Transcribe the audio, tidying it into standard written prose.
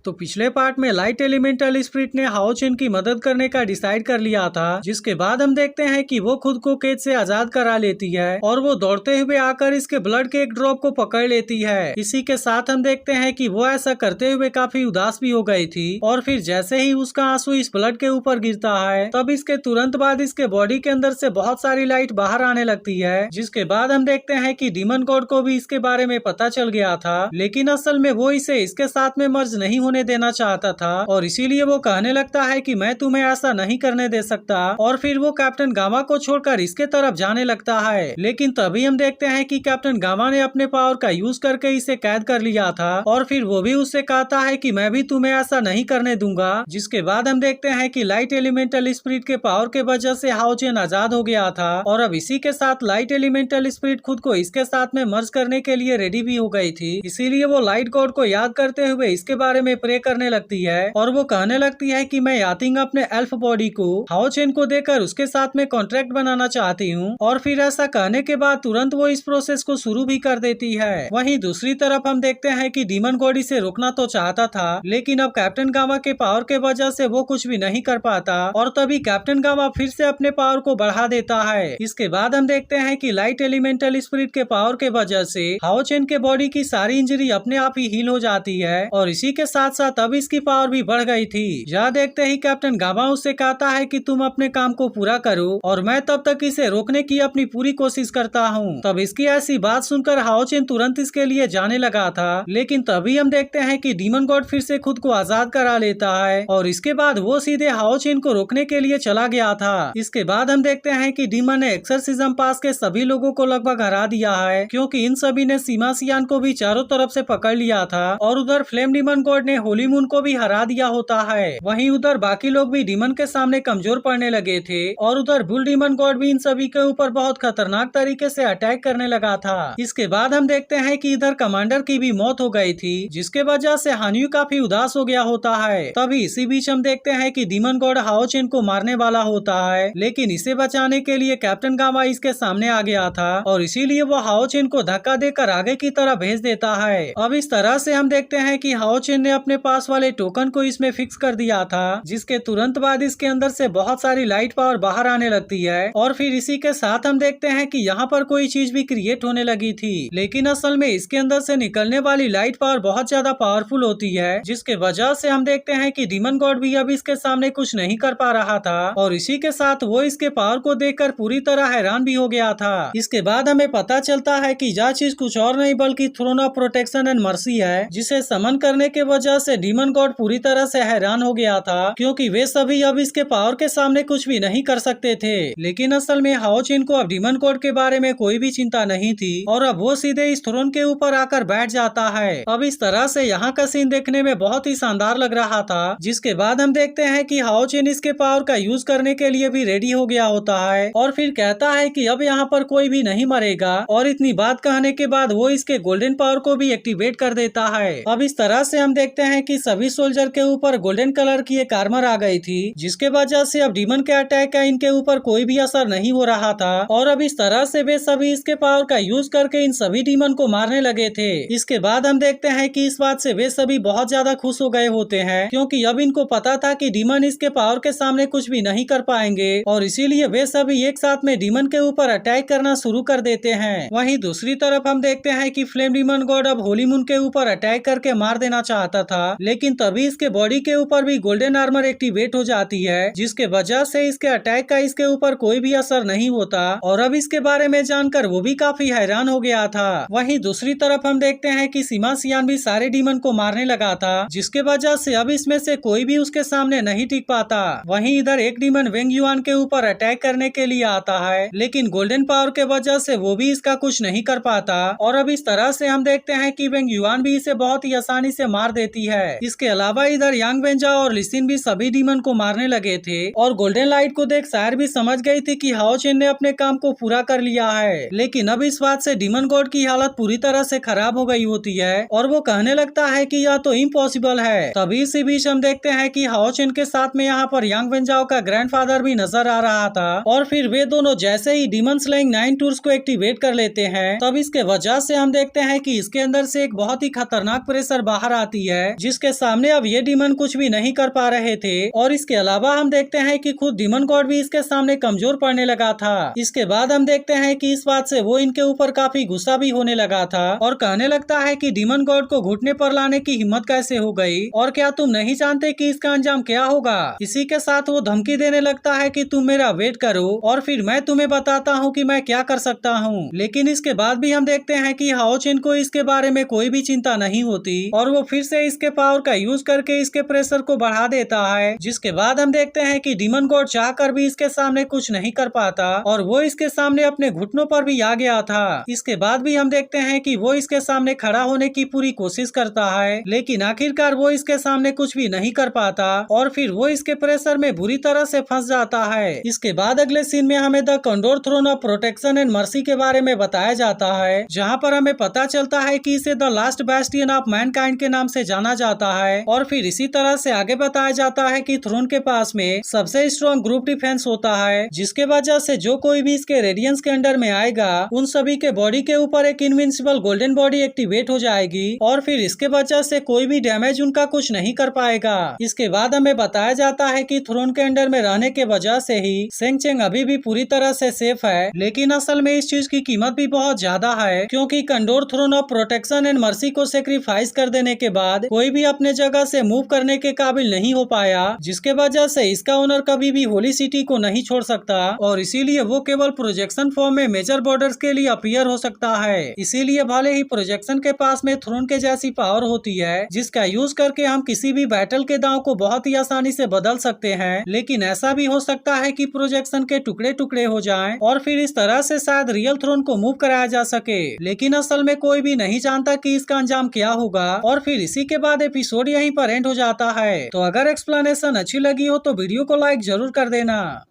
तो पिछले पार्ट में लाइट एलिमेंटल स्पिरिट ने हाओ चेन की मदद करने का डिसाइड कर लिया था, जिसके बाद हम देखते हैं कि वो खुद को कैद से आजाद करा लेती है और वो दौड़ते हुए आकर इसके ब्लड के एक ड्रॉप को पकड़ लेती है। इसी के साथ हम देखते हैं कि वो ऐसा करते हुए काफी उदास भी हो गई थी और फिर जैसे ही उसका आंसू इस ब्लड के ऊपर गिरता है तब इसके तुरंत बाद इसके बॉडी के अंदर से बहुत सारी लाइट बाहर आने लगती है, जिसके बाद हम देखते हैं कि डीमन गॉड को भी इसके बारे में पता चल गया था, लेकिन असल में वो इसे इसके साथ में मर्ज नहीं होने देना चाहता था और इसीलिए वो कहने लगता है कि मैं तुम्हें ऐसा नहीं करने दे सकता और फिर वो कैप्टन गामा को छोड़कर इसके तरफ जाने लगता है। लेकिन तभी हम देखते हैं कि कैप्टन गामा ने अपने पावर का यूज करके इसे कैद कर लिया था और फिर वो भी उससे कहता है कि मैं भी तुम्हें ऐसा नहीं करने दूंगा, जिसके बाद हम देखते हैं कि लाइट एलिमेंटल स्पिरिट के पावर के वजह से हाओ चेन आजाद हो गया था और अब इसी के साथ लाइट एलिमेंटल स्पिरिट खुद को इसके साथ में मर्ज करने के लिए रेडी भी हो गई थी। इसीलिए वो लाइट गॉड को याद करते हुए इसके बारे में प्रे करने लगती है और वो कहने लगती है कि मैं यातिंग अपने एल्फ बॉडी को हाओ चेन को देकर उसके साथ में कॉन्ट्रैक्ट बनाना चाहती हूँ और फिर ऐसा कहने के बाद तुरंत वो इस प्रोसेस को शुरू भी कर देती है। वहीं दूसरी तरफ हम देखते हैं कि डीमन गॉड इसे रोकना तो चाहता था, लेकिन अब कैप्टन गामा के पावर के वजह से वो कुछ भी नहीं कर पाता और तभी कैप्टन गामा फिर से अपने पावर को बढ़ा देता है। इसके बाद हम देखते हैं कि लाइट एलिमेंटल स्पिरिट के पावर के वजह से हाओ चेन के बॉडी की सारी इंजरी अपने आप ही हील हो जाती है और इसी के साथ साथ अब इसकी पावर भी बढ़ गई थी। यह देखते ही कैप्टन गामा उससे कहता है कि तुम अपने काम को पूरा करो और मैं तब तक इसे रोकने की अपनी पूरी कोशिश करता हूँ। तब इसकी ऐसी बात सुनकर हाओ चेन तुरंत इसके लिए जाने लगा था, लेकिन तभी हम देखते हैं कि डीमन गॉड फिर से खुद को आजाद करा लेता है और इसके बाद वो सीधे हाओ चेन को रोकने के लिए चला गया था। इसके बाद हम देखते हैं कि डीमन ने एक्सर्सिज्म पास के सभी लोगों को लगभग हरा दिया है, क्योंकि इन सभी ने सीमा सियान को भी चारों तरफ से पकड़ लिया था और उधर फ्लेम डीमन गॉड ने होली मून को भी हरा दिया होता है। वहीं उधर बाकी लोग भी डीमन के सामने कमजोर पड़ने लगे थे और उधर बुल डीमन गॉड भी इन सभी के ऊपर बहुत खतरनाक तरीके से अटैक करने लगा था। इसके बाद हम देखते हैं कि इधर कमांडर की भी मौत हो गई थी, जिसके वजह से हान्यू काफी उदास हो गया होता है। तभी इसी बीच हम देखते हैं कि डीमन गॉड हाओ चेन को मारने वाला होता है, लेकिन इसे बचाने के लिए कैप्टन गामा इसके सामने आ गया था और इसीलिए वो हाओ चेन को धक्का देकर आगे की तरफ भेज देता है। अब इस तरह से हम देखते हैं कि हाओ चेन ने अपने पास वाले टोकन को इसमें फिक्स कर दिया था, जिसके तुरंत बाद इसके अंदर से बहुत सारी लाइट पावर बाहर आने लगती है और फिर इसी के साथ हम देखते हैं कि यहाँ पर कोई चीज भी क्रिएट होने लगी थी, लेकिन असल में इसके अंदर से निकलने वाली लाइट पावर बहुत ज्यादा पावरफुल होती है, जिसके वजह से हम देखते हैं कि डीमन गॉड भी अब इसके सामने कुछ नहीं कर पा रहा था और इसी के साथ वो इसके पावर को देखकर पूरी तरह हैरान भी हो गया था। इसके बाद हमें पता चलता है कि यह चीज कुछ और नहीं बल्कि throne of protection and mercy है, जिसे समन करने के वजह से डीमन गॉड पूरी तरह से हैरान हो गया था, क्योंकि वे सभी अब इसके पावर के सामने कुछ भी नहीं कर सकते थे। लेकिन असल में हाओ चेन को अब डीमन गॉड के बारे में कोई भी चिंता नहीं थी और अब वो सीधे इस थ्रोन के ऊपर आकर बैठ जाता है। अब इस तरह से यहाँ का सीन देखने में बहुत ही शानदार लग रहा था, जिसके बाद हम देखते हैं कि हाओ चेन इसके पावर का यूज करने के लिए भी रेडी हो गया होता है और फिर कहता है कि अब यहाँ पर कोई भी नहीं मरेगा और इतनी बात कहने के बाद वो इसके गोल्डन पावर को भी एक्टिवेट कर देता है। अब इस तरह से हम देखते हैं कि सभी सोल्जर के ऊपर गोल्डन कलर की एक आर्मर आ गई थी, जिसके वजह से अब डीमन के अटैक का इनके ऊपर कोई भी असर नहीं हो रहा था और अब इस तरह से वे सभी इसके पावर का यूज करके इन सभी डीमन को मारने लगे थे। इसके बाद हम देखते हैं कि इस बात से वे सभी बहुत ज्यादा खुश हो गए होते हैं, क्योंकि अब इनको पता था कि डीमन इसके पावर के सामने कुछ भी नहीं कर पाएंगे और इसीलिए वे सभी एक साथ में डीमन के ऊपर अटैक करना शुरू कर देते हैं। वहीं दूसरी तरफ हम देखते हैं कि फ्लेम डीमन गॉड अब होली मून के ऊपर अटैक करके मार देना चाहता था, लेकिन तभी इसके बॉडी के ऊपर भी गोल्डन आर्मर एक्टिवेट हो जाती है, जिसके वजह से इसके अटैक का इसके ऊपर कोई भी असर नहीं होता और अब इसके बारे में जानकर वो भी काफी हैरान हो गया था। वहीं दूसरी तरफ हम देखते हैं कि सीमा सियान भी सारे डीमन को मारने लगा था, जिसके वजह से अब इसमें से कोई भी उसके सामने नहीं टिक पाता। वहीं इधर एक डीमन वेंग युआन के ऊपर अटैक करने के लिए आता है, लेकिन गोल्डन पावर के वजह से वो भी इसका कुछ नहीं कर पाता और अब इस तरह से हम देखते हैं कि वेंग युआन भी इसे बहुत ही आसानी से मार देती है। इसके अलावा इधर यांग वेंजा और लिसिन भी सभी डीमन को मारने लगे थे और गोल्डन लाइट को देख सायर भी समझ गई थी कि हाओ चेन ने अपने काम को पूरा कर लिया है, लेकिन अब इस बात से डीमन गॉड की हालत पूरी तरह से खराब हो गई होती है और वो कहने लगता है कि यह तो इम्पॉसिबल है। तभी इसी बीच हम देखते हैं कि हाओ चेन के साथ में यहाँ पर यांग वेंजाओ का ग्रैंडफादर भी नजर आ रहा था और फिर वे दोनों जैसे ही डीमन स्लेइंग 9 टूर्स को एक्टिवेट कर लेते हैं, तब इसके वजह से हम देखते हैं कि इसके अंदर से एक बहुत ही खतरनाक प्रेशर बाहर आती है जिसके सामने अब ये डीमन कुछ भी नहीं कर पा रहे थे। और इसके अलावा हम देखते हैं कि खुद डीमन गॉड भी इसके सामने कमजोर पड़ने लगा था। इसके बाद हम देखते हैं कि इस बात से वो इनके ऊपर काफी गुस्सा भी होने लगा था और कहने लगता है कि डीमन गॉड को घुटने पर लाने की हिम्मत कैसे हो गई, और क्या तुम नहीं जानते कि इसका अंजाम क्या होगा। इसी के साथ वो धमकी देने लगता है कि तुम मेरा वेट करो और फिर मैं तुम्हें बताता हूँ कि मैं क्या कर सकता हूँ। लेकिन इसके बाद भी हम देखते हैं कि हाओ चेन को इसके बारे में कोई भी चिंता नहीं होती और वो फिर से इसके पावर का यूज करके इसके प्रेशर को बढ़ा देता है। जिसके बाद हम देखते हैं कि डीमन गॉड चाहकर भी इसके सामने कुछ नहीं कर पाता और वो इसके सामने अपने घुटनों पर भी आ गया था। इसके बाद भी हम देखते हैं कि वो इसके सामने खड़ा होने की पूरी कोशिश करता है, लेकिन आखिरकार वो इसके सामने कुछ भी नहीं कर पाता और फिर वो इसके प्रेशर में बुरी तरह से फंस जाता है। इसके बाद अगले सीन में हमें the condor throne of protection and mercy के बारे में बताया जाता है, जहाँ पर हमें पता चलता है कि इसे the last Bastian of Mankind के नाम से जाना जाता है। और फिर इसी तरह से आगे बताया जाता है कि थ्रोन के पास में सबसे स्ट्रॉन्ग ग्रुप डिफेंस होता है, जिसके वजह से जो कोई भी इसके रेडियंस के अंडर में आएगा उन सभी के बॉडी के ऊपर एक इनविंसिबल गोल्डन बॉडी एक्टिवेट हो जाएगी और फिर इसके वजह से कोई भी डैमेज उनका कुछ नहीं कर पाएगा। इसके बाद हमें बताया जाता है कि थ्रोन के अंडर में रहने के वजह से ही सेंग चेंग अभी भी पूरी तरह से सेफ है, लेकिन असल में इस चीज की कीमत भी बहुत ज्यादा है, क्योंकि condor throne of protection and mercy को सेक्रीफाइस कर देने के बाद कोई भी अपने जगह से मूव करने के काबिल नहीं हो पाया, जिसके वजह से इसका ओनर कभी भी होली सिटी को नहीं छोड़ सकता और इसीलिए वो केवल प्रोजेक्शन फॉर्म में मेजर बॉर्डर्स के लिए अपीयर हो सकता है। इसीलिए भले ही प्रोजेक्शन के पास में थ्रोन के जैसी पावर होती है जिसका यूज करके हम किसी भी बैटल के दांव को बहुत ही आसानी से बदल सकते हैं, लेकिन ऐसा भी हो सकता है कि प्रोजेक्शन के टुकड़े टुकड़े हो जाएं और फिर इस तरह से शायद रियल थ्रोन को मूव कराया जा सके, लेकिन असल में कोई भी नहीं जानता कि इसका अंजाम क्या होगा। और फिर इसी के बाद एपिसोड यहीं पर एंड हो जाता है। तो अगर एक्सप्लेनेशन अच्छी लगी हो तो वीडियो को लाइक जरूर कर देना।